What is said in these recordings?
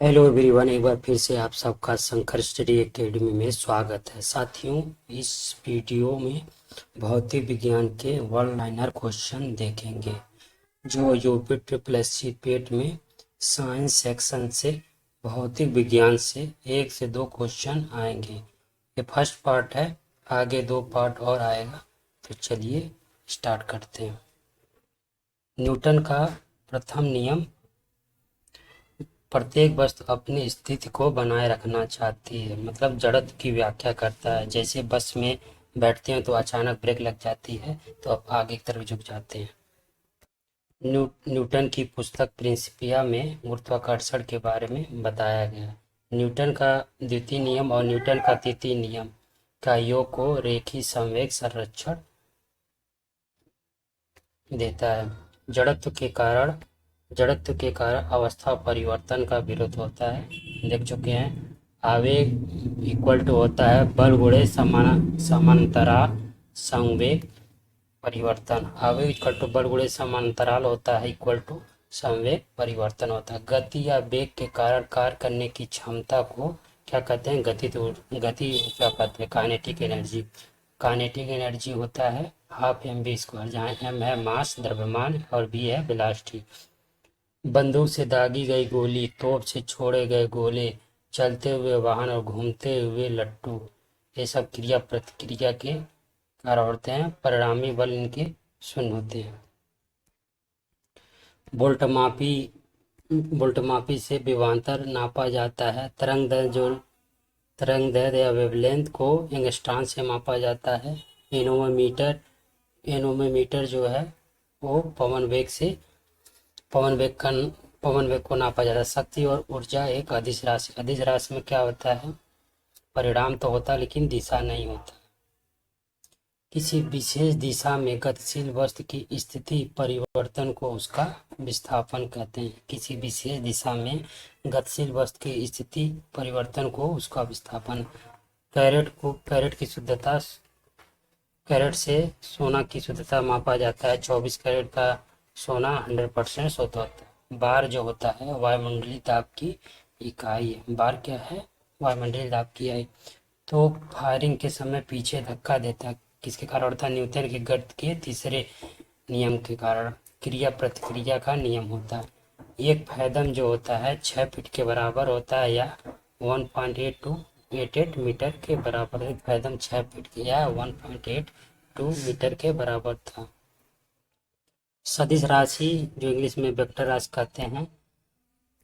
Hello everyone, एक बार फिर से आप सबका शंकर स्टडी एकेडमी में स्वागत है। साथियों, इस वीडियो में भौतिक विज्ञान के वन लाइनर क्वेश्चन देखेंगे जो यूपी ट्रिपल एससी पेट में साइंस सेक्शन से भौतिक विज्ञान से 1 से 2 क्वेश्चन आएंगे। ये फर्स्ट पार्ट है, आगे 2 पार्ट और आएगा। तो चलिए स्टार्ट करते हैं। न्यूटन का प्रथम नियम। प्रत्येक वस्तु अपनी स्थिति को बनाए रखना चाहती है, मतलब जड़त्व की व्याख्या करता है। जैसे बस में बैठते हैं तो अचानक ब्रेक लग जाती है तो आप आगे की तरफ झुक जाते हैं। न्यूटन की पुस्तक प्रिंसिपिया में गुरुत्वाकर्षण के बारे में बताया गया। न्यूटन का द्वितीय नियम और न्यूटन का तृतीय नियम का योग को रेखीय संवेग संरक्षण देता है। जड़त्व के कारण अवस्था परिवर्तन का विरोध होता है। देख चुके हैं। आवेग इक्वल टू होता है बल गुणे समानांतराल संवेग परिवर्तन। आवेग इक्वल टू बल गुणे समानांतराल होता है इक्वल टू संवेग परिवर्तन होता है। गति या वेग के कारण कार्य करने की क्षमता को क्या कहते हैं? गति क्या कहते हैं? Kinetic energy. काइनेटिक एनर्जी होता है हाफ mv², जहाँ m है मास द्रव्यमान और v है वेलोसिटी। बंदूक से दागी गई गोली, तोप से छोड़े गए गोले, चलते हुए वाहन और घूमते हुए लट्टू, ये सब क्रिया प्रतिक्रिया के कारण होते हैं। परिणामी बल इनके शून्य होते हैं। वोल्टमापी से विभवांतर नापा जाता है। तरंग दैर्ध्य या वेवलेंथ को एंगस्ट्रॉन से मापा जाता है। एनोमीटर जो है वो पवन वेग को नापा जाता है। शक्ति और ऊर्जा एक अदिश राशि में क्या होता है? परिणाम तो होता है लेकिन दिशा नहीं होता। किसी विशेष दिशा में गतिशील वस्तु की स्थिति परिवर्तन को उसका विस्थापन कहते हैं। किसी विशेष दिशा में गतिशील वस्तु की स्थिति परिवर्तन को उसका विस्थापन। कैरेट से सोना की शुद्धता मापा जाता है। 24 कैरेट का सोना 100% शुद्ध होता है। बार जो होता है वायुमंडलीय दाब की इकाई है। बार क्या है? वायुमंडलीय दाब की इकाई। तो फायरिंग के समय पीछे धक्का देता है, किसके कारण होता है? न्यूटन के गति के तीसरे नियम के कारण। क्रिया प्रतिक्रिया का नियम होता है। एक फैदम जो होता है 6 फीट के बराबर होता है या 1.8288 मीटर के बराबर। एक फैदम 6 फीट के या 1.82 मीटर के बराबर था। सदिश राशि जो इंग्लिश में वेक्टर राशि कहते हैं,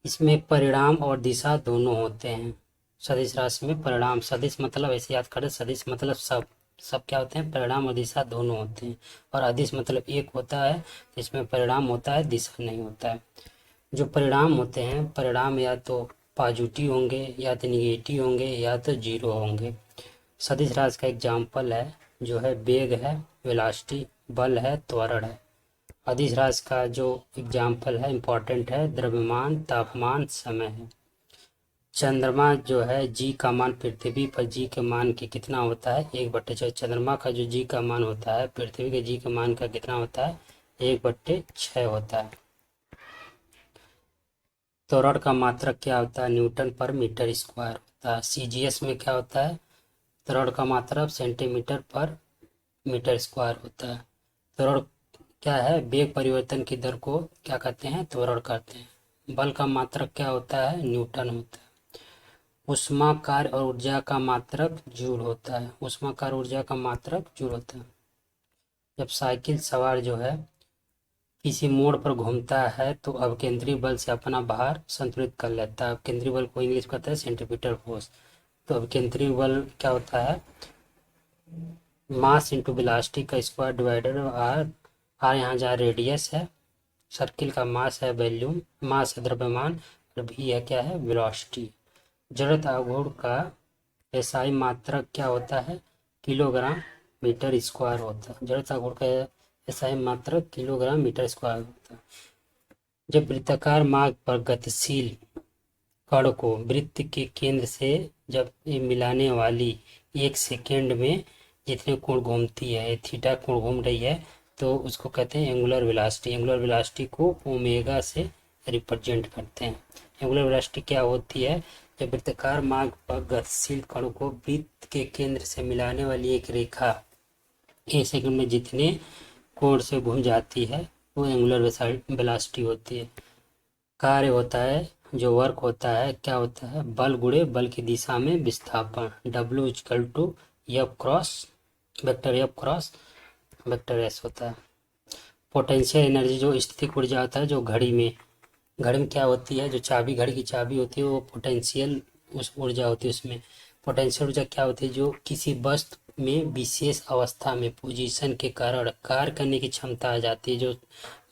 इसमें परिणाम और दिशा दोनों होते हैं। सदिश राशि में परिणाम, सदिश मतलब ऐसे याद करें, सदिश मतलब सब क्या होते हैं? परिणाम और दिशा दोनों होते हैं। और अदिश मतलब एक होता है, तो इसमें परिणाम होता है, दिशा नहीं होता है। जो परिणाम होते हैं, परिणाम या तो पॉजिटिव होंगे या तो निगेटिव होंगे या तो जीरो होंगे। सदिश राशि का एग्जाम्पल है जो है वेग है, वेलोसिटी, बल है, त्वरण है। अदिश राशि का जो एग्जाम्पल है इम्पोर्टेंट है, द्रव्यमान, तापमान, समय है। चंद्रमा जो है जी का मान पृथ्वी पर जी के मान के कितना होता है? 1/6। चंद्रमा का जो जी का मान होता है पृथ्वी के जी के मान का कितना होता है? 1/6 होता है। त्वरण का मात्रक क्या होता है? न्यूटन पर मीटर स्क्वायर होता है। सीजीएस में क्या होता है? त्वरण का मात्रक सेंटीमीटर पर मीटर स्क्वायर होता है। त्वरण क्या है? वेग परिवर्तन की दर को क्या कहते हैं? त्वरण कहते हैं। बल का मात्रक क्या होता है? न्यूटन होता है। ऊष्मा, कार्य और ऊर्जा का मात्रक जूल होता है। ऊष्मा, कार्य, ऊर्जा का मात्रक जूल होता है। जब साइकिल सवार जो है किसी मोड़ पर घूमता है तो अपकेंद्री बल से अपना भार संतुलित कर लेता है। अपकेंद्री बल को इंग्लिश कहते हैं सेंट्रीपिटल फोर्स। तो अपकेंद्री बल क्या होता है? मास इंटू वेलोसिटी का स्क्वायर डिवाइडेड आर यहाँ जहाँ रेडियस है, सर्किल का मास है वॉल्यूम, मास है द्रव्यमान, और भी है क्या है? वेलोसिटी। जड़त्व आघूर्ण का एसआई मात्रक क्या होता है? किलोग्राम मीटर स्क्वायर होता है। जड़त्व आघूर्ण का एसआई मात्रक किलोग्राम मीटर स्क्वायर होता है। जब वृत्ताकार मार्ग पर गतिशील कण को वृत्त के केंद्र से जब ये मिलाने वाली 1 सेकेंड में जितने कोण घूमती है, थीटा कोण घूम रही है, तो उसको कहते हैं एंगुलर वेलोसिटी। एंगुलर वेलोसिटी को ओमेगा से रिप्रेजेंट करते हैं। एंगुलर वेलोसिटी क्या होती है? जब वृत्ताकार मार्ग पर गतिशील कण को वृत्त के केंद्र से मिलाने वाली एक रेखा एक सेकंड में जितने कोण से घूम जाती है वो एंगुलर वेलोसिटी होती है। कार्य होता है, जो वर्क होता है क्या होता है? बल गुणे बल की दिशा में विस्थापन, W equal to F cross vector F cross vector S होता है। पोटेंशियल एनर्जी जो स्थितिक ऊर्जा होता है, जो घड़ी में क्या होती है? जो चाबी, घड़ी की चाबी होती है वो पोटेंशियल उस ऊर्जा होती है। उसमें पोटेंशियल ऊर्जा क्या होती है? जो किसी वस्तु में विशेष अवस्था में पोजीशन के कारण कार्य करने की क्षमता आ जाती है। जो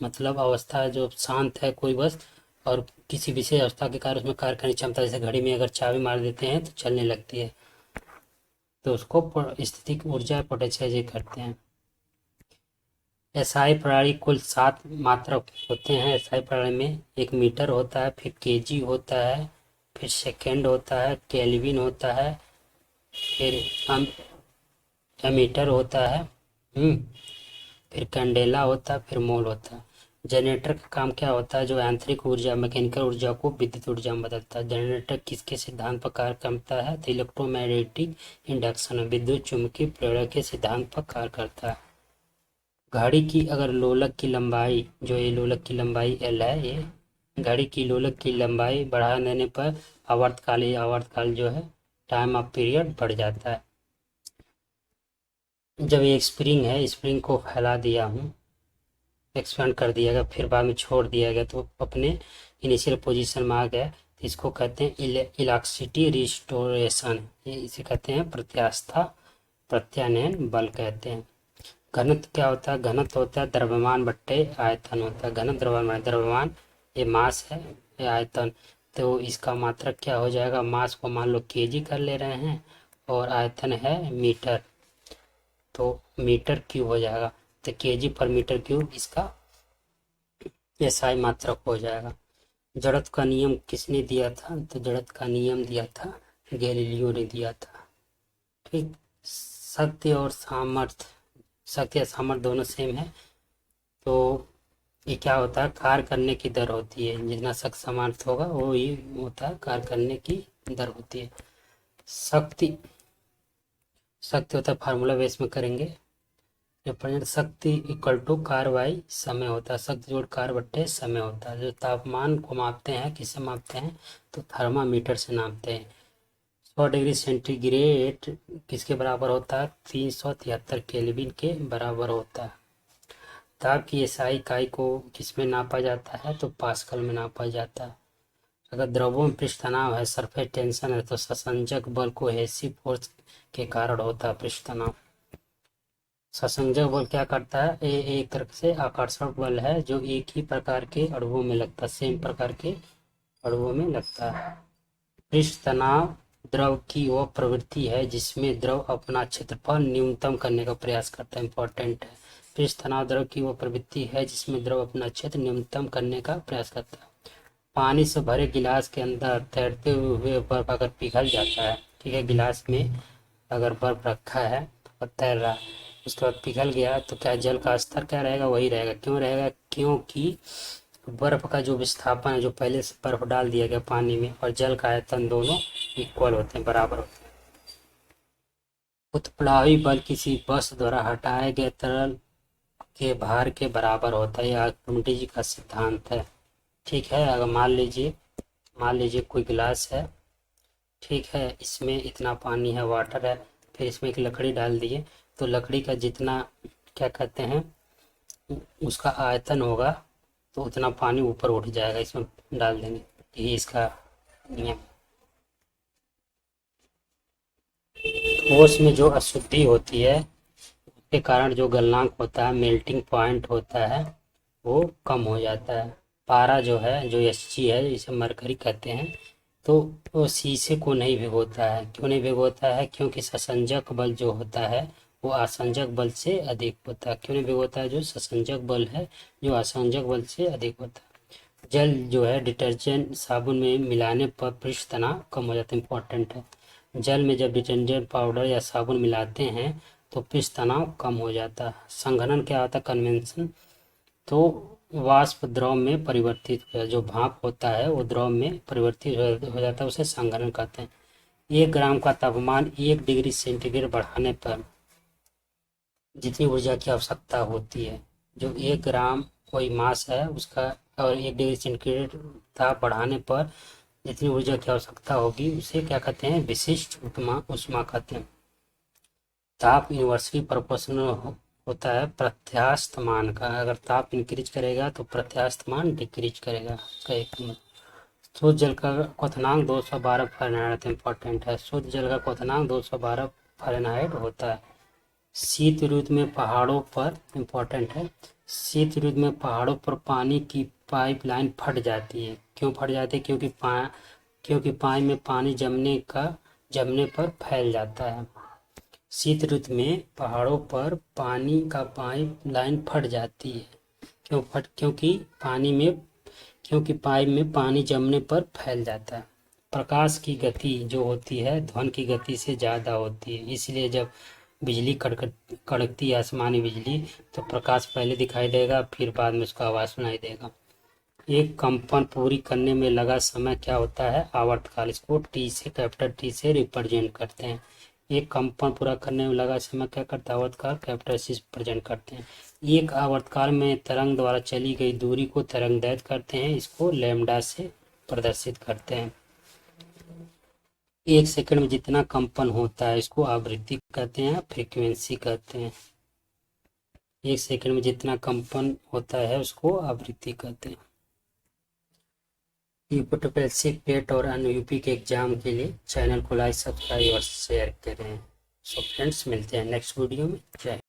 मतलब अवस्था जो शांत है कोई वस्तु और किसी विशेष अवस्था के कारण उसमें कार्य करने की क्षमता, जैसे घड़ी में अगर चाबी मार देते हैं तो चलने लगती है, तो उसको स्थितिक ऊर्जा पोटेंशियल कहते हैं। एसआई प्रणाली कुल 7 मात्रक होते हैं। एसआई प्रणाली में एक मीटर होता है, फिर केजी होता है, फिर सेकेंड होता है, केल्विन होता है, फिर एमीटर होता है, फिर कैंडेला होता है, फिर मोल होता है। जनरेटर का काम क्या होता है? जो यांत्रिक ऊर्जा मैकेनिकल ऊर्जा को विद्युत ऊर्जा में बदलता है। जनरेटर किसके सिद्धांत पर कार्य करता है? तो इलेक्ट्रोमैग्नेटिक इंडक्शन, विद्युत चुंबकीय प्रेरण के सिद्धांत पर कार्य करता है। घड़ी की अगर लोलक की लंबाई, जो ये लोलक की लंबाई L है, ये घड़ी की लोलक की लंबाई बढ़ा देने पर आवर्तकाल जो है टाइम ऑफ पीरियड बढ़ जाता है। जब ये स्प्रिंग है, स्प्रिंग को फैला दिया हूँ, एक्सपेंड कर दिया गया, फिर बाद में छोड़ दिया गया तो अपने इनिशियल पोजीशन में आ गया, तो इसको कहते हैं इलास्टिसिटी रिस्टोरेशन। इसे कहते हैं प्रत्यानयन बल कहते हैं। घनत्व क्या होता है? घनत्व होता है द्रव्यमान बट्टे आयतन होता है। घनत्व द्रव्यमान ये मास है, ये आयतन, तो इसका मात्रक क्या हो जाएगा? मास को मान लो केजी कर ले रहे हैं और आयतन है मीटर, तो मीटर क्यूब हो जाएगा, तो केजी पर मीटर क्यूब इसका एसआई मात्रक हो जाएगा। जड़त्व का नियम किसने दिया था? तो जड़त्व का नियम दिया था गैलीलियो ने दिया था। ठीक, शक्ति और सामर्थ्य, शक्ति या सामर्थ्य दोनों सेम है, तो ये क्या होता है? कार्य करने की दर होती है, जितना शक्ति सामर्थ्य होगा वो ही होता है कार्य करने की दर होती है। शक्ति होता है फार्मूला बेस में करेंगे, रिप्रेजेंट शक्ति इक्वल टू कार्य बाई समय होता है। शक्ति जोड़ कार्य बट्टे समय होता है। जो तापमान को मापते हैं, किससे मापते हैं? तो थर्मामीटर से नापते हैं। 100 डिग्री सेंटीग्रेड किसके बराबर होता है? 373 केल्विन के बराबर होता है। ताप की एसआई इकाई को किसमें नापा जाता है? तो पास्कल में नापा जाता है। अगर द्रवों में पृष्ठ तनाव है, सरफेस टेंशन है, तो ससंजक बल को कोहेसिव फोर्स के कारण होता है पृष्ठ तनाव। ससंजक बल क्या करता है? एक तरह से आकर्षक बल है जो एक ही प्रकार के अणुओं में लगता है, सेम प्रकार के अणुओं में लगता है। पृष्ठ तनाव द्रव की वह प्रवृत्ति है जिसमें द्रव अपना क्षेत्रफल न्यूनतम करने का प्रयास करता है। इंपॉर्टेंट है, पृष्ठ तनाव द्रव की वह प्रवृत्ति है जिसमें द्रव अपना क्षेत्र न्यूनतम करने का प्रयास करता है। पानी से भरे गिलास के अंदर तैरते हुए बर्फ अगर पिघल जाता है, ठीक है, गिलास में अगर बर्फ रखा है और तैर रहा है, उसके बाद पिघल गया, तो क्या जल का स्तर क्या रहेगा? वही रहेगा। क्यों रहेगा? क्योंकि बर्फ का जो विस्थापन है, जो पहले से बर्फ डाल दिया गया पानी में, और जल का आयतन दोनों इक्वल होते हैं, बराबर होते हैं। उत्प्लावी बल किसी वस्तु द्वारा हटाए गए तरल के भार के बराबर होता है। यह आर्किमिडीज जी का सिद्धांत है। ठीक है, अगर मान लीजिए कोई गिलास है, ठीक है, इसमें इतना पानी है, वाटर है, फिर इसमें एक लकड़ी डाल दिए, तो लकड़ी का जितना क्या कहते हैं उसका आयतन होगा, तो उतना पानी ऊपर उठ जाएगा, इसमें डाल देंगे। यही इसका नियम। ठोस में जो अशुद्धि होती है उसके कारण जो गलनांक होता है, मेल्टिंग पॉइंट होता है, वो कम हो जाता है। पारा जो है, जो Hg है, इसे मरकरी कहते हैं, तो वो शीशे को नहीं भिगोता है। क्यों नहीं भिगोता है? क्योंकि ससंजक बल जो होता है वो आसंजक बल से अधिक होता है। क्यों नहीं भिगोता है? जो ससंजक बल है जो आसंजक बल से अधिक होता है। जल जो है डिटर्जेंट साबुन में मिलाने पर पृष्ठ तनाव कम हो जाता है। इंपॉर्टेंट है, जल में जब डिटर्जेंट पाउडर या साबुन मिलाते हैं तो पृष्ठ तनाव कम हो जाता है। संघनन क्या होता है? कन्वेंशन। तो वाष्प द्रव में परिवर्तित हो, जो भाप होता है वो द्रव में परिवर्तित हो जाता है, उसे संघनन कहते हैं। 1 ग्राम का तापमान 1 डिग्री सेंटीग्रेड बढ़ाने पर जितनी ऊर्जा की आवश्यकता होती है, जो 1 ग्राम कोई मास है उसका, और 1 डिग्री सेंटीग्रेड ताप बढ़ाने पर जितनी ऊर्जा की आवश्यकता होगी उसे क्या कहते हैं, विशिष्ट ऊष्मा कहते हैं। ताप इन्वर्सली प्रोपोर्शनल होता है प्रत्यास्थ मान का। अगर ताप इंक्रीज करेगा तो प्रत्यास्थ मान डिक्रीज करेगा। शुद्ध जल का क्वथनांक 212 फ़ारेनहाइट इंपॉर्टेंट है। शुद्ध जल का क्वथनांक 212 फ़ारेनहाइट होता है। शीत ऋतु में पहाड़ों पर इम्पोर्टेंट है, शीत ऋतु में पहाड़ों पर पानी की पाइपलाइन फट जाती है। क्यों फट जाती है? क्योंकि पानी में पानी जमने पर फैल जाता है। शीत ऋतु में पहाड़ों पर पानी का पाइपलाइन फट जाती है। क्योंकि पाइप में पानी जमने पर फैल जाता है। प्रकाश की गति जो होती है ध्वनि की गति से ज़्यादा होती है, इसलिए जब बिजली कड़कती है, आसमानी बिजली, तो प्रकाश पहले दिखाई देगा, फिर बाद में उसका आवाज़ सुनाई देगा। एक कंपन पूरी करने में लगा समय क्या होता है? आवर्तकाल। इसको कैपिटल टी से रिप्रेजेंट करते हैं। एक कंपन पूरा करने में लगा समय क्या करता है? आवर्तकाल, कैपिटल सी प्रेजेंट करते हैं। एक आवर्तकाल में तरंग द्वारा चली गई दूरी को तरंगदैर्घ्य कहते हैं, इसको लैम्डा से प्रदर्शित करते हैं। 1 सेकंड में जितना कंपन होता है इसको आवृत्ति कहते हैं, फ्रीक्वेंसी कहते हैं। 1 सेकंड में जितना कंपन होता है उसको आवृत्ति कहते हैं। यूपीपीएससी पेट और अन्य यूपी के एग्जाम के लिए चैनल को लाइक, सब्सक्राइब और शेयर करें। सो फ्रेंड्स, मिलते हैं नेक्स्ट वीडियो में। जय